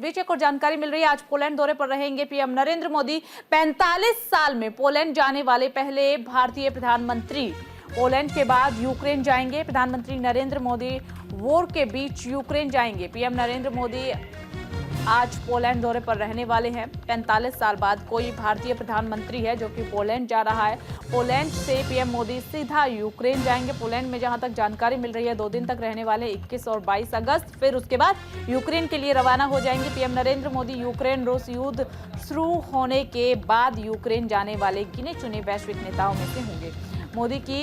बीच एक और जानकारी मिल रही है, आज पोलैंड दौरे पर रहेंगे पीएम नरेंद्र मोदी। 45 साल में पोलैंड जाने वाले पहले भारतीय प्रधानमंत्री। पोलैंड के बाद यूक्रेन जाएंगे। प्रधानमंत्री नरेंद्र मोदी वॉर के बीच यूक्रेन जाएंगे। पीएम नरेंद्र मोदी आज पोलैंड दौरे पर रहने वाले हैं। 45 साल बाद कोई भारतीय प्रधानमंत्री है जो कि पोलैंड जा रहा है। पोलैंड से पीएम मोदी सीधा यूक्रेन जाएंगे। पोलैंड में जहां तक जानकारी मिल रही है 2 दिन तक रहने वाले 21 और 22 अगस्त, फिर उसके बाद यूक्रेन के लिए रवाना हो जाएंगे। पीएम नरेंद्र मोदी यूक्रेन रूस युद्ध शुरू होने के बाद यूक्रेन जाने वाले गिने चुने वैश्विक नेताओं में से होंगे। मोदी की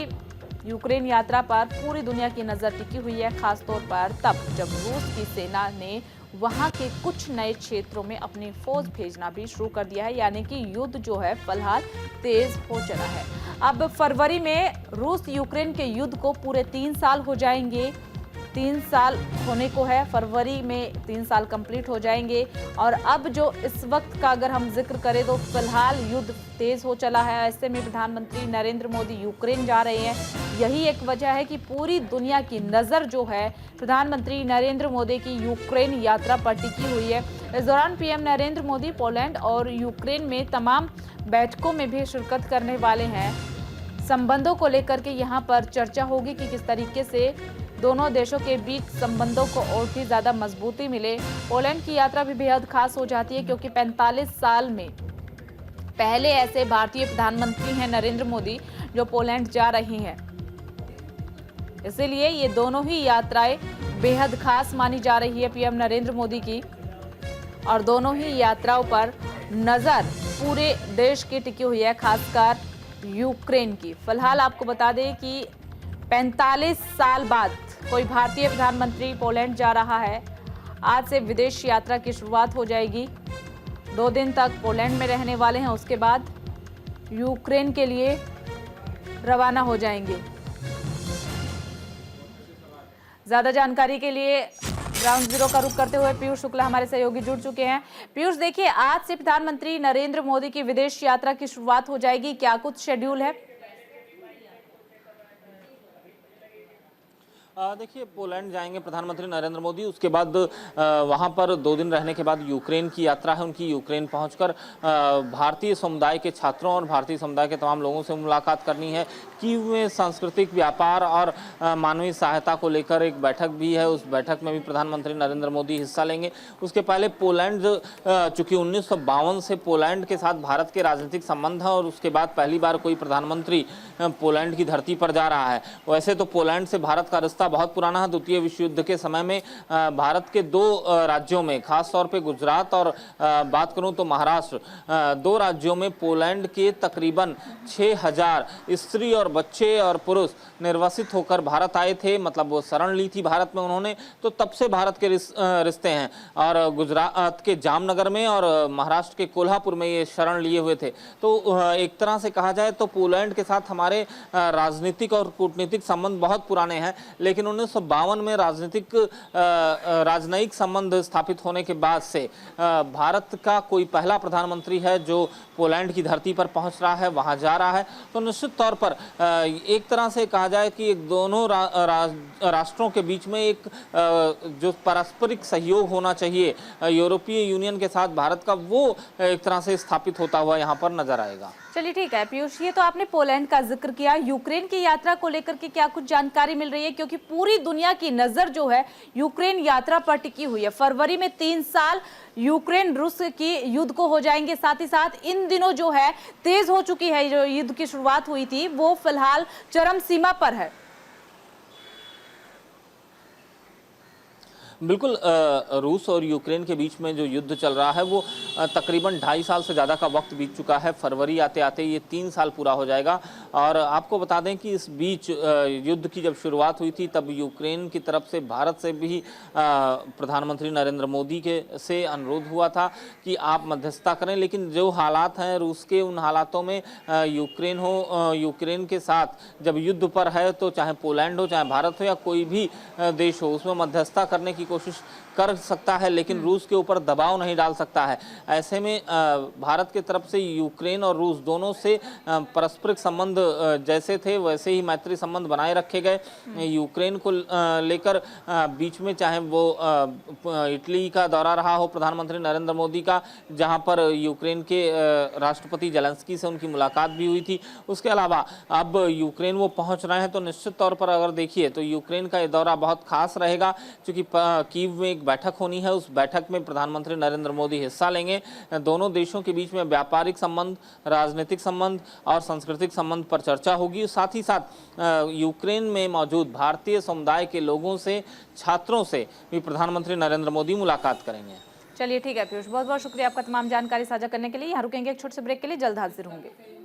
यूक्रेन यात्रा पर पूरी दुनिया की नजर टिकी हुई है, खासतौर पर तब जब रूस की सेना ने वहां के कुछ नए क्षेत्रों में अपनी फौज भेजना भी शुरू कर दिया है, यानी कि युद्ध जो है फिलहाल तेज हो चला है। अब फरवरी में रूस यूक्रेन के युद्ध को पूरे 3 साल हो जाएंगे। 3 साल होने को है, फरवरी में 3 साल कंप्लीट हो जाएंगे। और अब जो इस वक्त का अगर हम जिक्र करें तो फिलहाल युद्ध तेज हो चला है। ऐसे में प्रधानमंत्री नरेंद्र मोदी यूक्रेन जा रहे हैं। यही एक वजह है कि पूरी दुनिया की नज़र जो है प्रधानमंत्री नरेंद्र मोदी की यूक्रेन यात्रा पर टिकी हुई है। इस दौरान पीएम नरेंद्र मोदी पोलैंड और यूक्रेन में तमाम बैठकों में भी शिरकत करने वाले हैं। संबंधों को लेकर के यहाँ पर चर्चा होगी कि किस तरीके से दोनों देशों के बीच संबंधों को और भी ज्यादा मजबूती मिले। पोलैंड की यात्रा भी बेहद खास हो जाती है क्योंकि 45 साल में पहले ऐसे भारतीय प्रधानमंत्री हैं नरेंद्र मोदी जो पोलैंड जा रही हैं। इसीलिए ये दोनों ही यात्राएं बेहद खास मानी जा रही है पीएम नरेंद्र मोदी की, और दोनों ही यात्राओं पर नजर पूरे देश की टिकी हुई है, खासकर यूक्रेन की। फिलहाल आपको बता दें कि 45 साल बाद कोई भारतीय प्रधानमंत्री पोलैंड जा रहा है। आज से विदेश यात्रा की शुरुआत हो जाएगी। 2 दिन तक पोलैंड में रहने वाले हैं, उसके बाद यूक्रेन के लिए रवाना हो जाएंगे। ज्यादा जानकारी के लिए ग्राउंड जीरो का रुख करते हुए पीयूष शुक्ला हमारे सहयोगी जुड़ चुके हैं। पीयूष, देखिए, आज से प्रधानमंत्री नरेंद्र मोदी की विदेश यात्रा की शुरुआत हो जाएगी, क्या कुछ शेड्यूल है? देखिए, पोलैंड जाएंगे प्रधानमंत्री नरेंद्र मोदी, उसके बाद वहां पर 2 दिन रहने के बाद यूक्रेन की यात्रा है उनकी। यूक्रेन पहुंचकर भारतीय समुदाय के छात्रों और भारतीय समुदाय के तमाम लोगों से मुलाकात करनी है। कीव में सांस्कृतिक व्यापार और मानवीय सहायता को लेकर एक बैठक भी है, उस बैठक में भी प्रधानमंत्री नरेंद्र मोदी हिस्सा लेंगे। उसके पहले पोलैंड, चूंकि 1952 से पोलैंड के साथ भारत के राजनीतिक संबंध है और उसके बाद पहली बार कोई प्रधानमंत्री पोलैंड की धरती पर जा रहा है। वैसे तो पोलैंड से भारत का रिश्ता बहुत पुराना है। द्वितीय विश्व युद्ध के समय में भारत के 2 राज्यों में, खास तौर पे गुजरात और बात करूं तो महाराष्ट्र, 2 राज्यों में पोलैंड के तकरीबन 6000 स्त्री और बच्चे और पुरुष निर्वासित होकर भारत आए थे। मतलब वो शरण ली थी भारत में उन्होंने, तो तब से भारत के रिश्ते हैं। और गुजरात के जामनगर में और महाराष्ट्र के कोल्हापुर में ये शरण लिए हुए थे। तो एक तरह से कहा जाए तो पोलैंड के साथ हमारे राजनीतिक और कूटनीतिक संबंध बहुत पुराने हैं। लेकिन 1952 में राजनयिक संबंध स्थापित होने के बाद से भारत का कोई पहला प्रधानमंत्री है जो पोलैंड की धरती पर पहुंच रहा है, वहां जा रहा है। तो निश्चित तौर पर एक तरह से कहा जाए कि एक दोनों राष्ट्रों के बीच में एक जो पारस्परिक सहयोग होना चाहिए यूरोपीय यूनियन के साथ भारत का, वो एक तरह से स्थापित होता हुआ यहाँ पर नजर आएगा। चलिए ठीक है पीयूष, ये तो आपने पोलैंड का जिक्र किया। यूक्रेन की यात्रा को लेकर के क्या कुछ जानकारी मिल रही है? क्योंकि पूरी दुनिया की नजर जो है यूक्रेन यात्रा पर टिकी हुई है। फरवरी में 3 साल यूक्रेन रूस की युद्ध को हो जाएंगे। साथ ही साथ इन दिनों जो है तेज हो चुकी है, जो युद्ध की शुरुआत हुई थी वो फिलहाल चरम सीमा पर है। बिल्कुल, रूस और यूक्रेन के बीच में जो युद्ध चल रहा है वो तकरीबन 2.5 साल से ज़्यादा का वक्त बीत चुका है। फरवरी आते आते ये 3 साल पूरा हो जाएगा। और आपको बता दें कि इस बीच युद्ध की जब शुरुआत हुई थी तब यूक्रेन की तरफ से भारत से भी प्रधानमंत्री नरेंद्र मोदी से अनुरोध हुआ था कि आप मध्यस्थता करें। लेकिन जो हालात हैं रूस के, उन हालातों में यूक्रेन के साथ जब युद्ध पर है तो चाहे पोलैंड हो, चाहे भारत हो या कोई भी देश हो, उसमें मध्यस्थता करने की कोशिश कर सकता है, लेकिन रूस के ऊपर दबाव नहीं डाल सकता है। ऐसे में भारत की तरफ से यूक्रेन और रूस दोनों से पारस्परिक संबंध जैसे थे वैसे ही मैत्री संबंध बनाए रखे गए। यूक्रेन को लेकर बीच में चाहे वो इटली का दौरा रहा हो प्रधानमंत्री नरेंद्र मोदी का, जहां पर यूक्रेन के राष्ट्रपति जेलेंस्की से उनकी मुलाकात भी हुई थी, उसके अलावा अब यूक्रेन वो पहुंच रहे हैं, तो निश्चित तौर पर अगर देखिए तो यूक्रेन का ये दौरा बहुत खास रहेगा, क्योंकि कीव में एक बैठक होनी है। उस बैठक में प्रधानमंत्री नरेंद्र मोदी हिस्सा लेंगे। दोनों देशों के बीच में व्यापारिक संबंध, राजनीतिक संबंध और सांस्कृतिक संबंध पर चर्चा होगी। साथ ही साथ यूक्रेन में मौजूद भारतीय समुदाय के लोगों से, छात्रों से भी प्रधानमंत्री नरेंद्र मोदी मुलाकात करेंगे। चलिए ठीक है पीयूष, बहुत बहुत शुक्रिया आपका तमाम जानकारी साझा करने के लिए। यहाँ रुकेंगे एक छोटे से ब्रेक के लिए, जल्द हाजिर होंगे।